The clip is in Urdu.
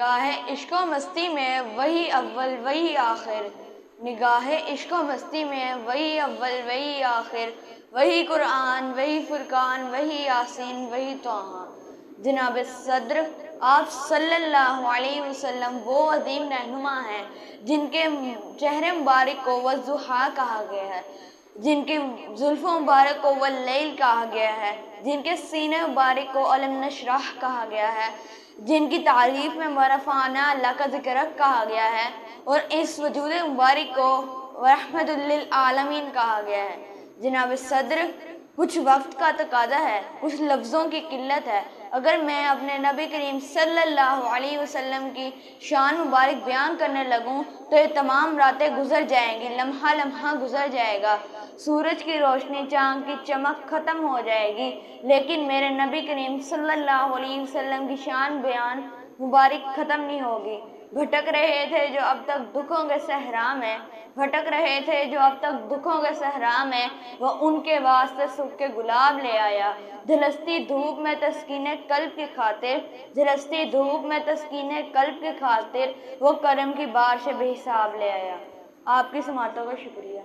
نگاہ عشق و مستی میں وہی اول وہی آخر، نگاہ عشق و مستی میں وہی اول وہی آخر، وہی قرآن وہی فرقان وہی یاسین وہی طٰہٰ۔ جناب صدر آپ صلی اللہ علیہ وسلم وہ عظیم رہنما ہیں جن کے چہرے مبارک کو والضحیٰ کہا گیا ہے، جن کی زلف مبارک کو واللیل کہا گیا ہے، جن کے سینے مبارک کو الم نشرح کہا گیا ہے، جن کی تعریف میں ورفعنا لک ذکرک کہا گیا ہے، اور اس وجود مبارک کو رحمت للعالمین کہا گیا ہے۔ جناب صدر کچھ وقت کا تقاضا ہے، کچھ لفظوں کی قلت ہے، اگر میں اپنے نبی کریم صلی اللہ علیہ وسلم کی شان مبارک بیان کرنے لگوں تو یہ تمام راتیں گزر جائیں گی، لمحہ لمحہ گزر جائے گا، سورج کی روشنی چاند کی چمک ختم ہو جائے گی، لیکن میرے نبی کریم صلی اللہ علیہ وسلم کی شان بیان مبارک ختم نہیں ہوگی۔ بھٹک رہے تھے جو اب تک دکھوں کے صحرا میں، بھٹک رہے تھے جو اب تک دکھوں کے صحرا میں، وہ ان کے واسطے سکھ کے گلاب لے آیا، جھلستی دھوپ میں تسکین قلب کی خاطر، جھلستی دھوپ میں تسکین قلب کی خاطر وہ کرم کی بارش بے حساب لے آیا۔ آپ کی سماعتوں کا شکریہ۔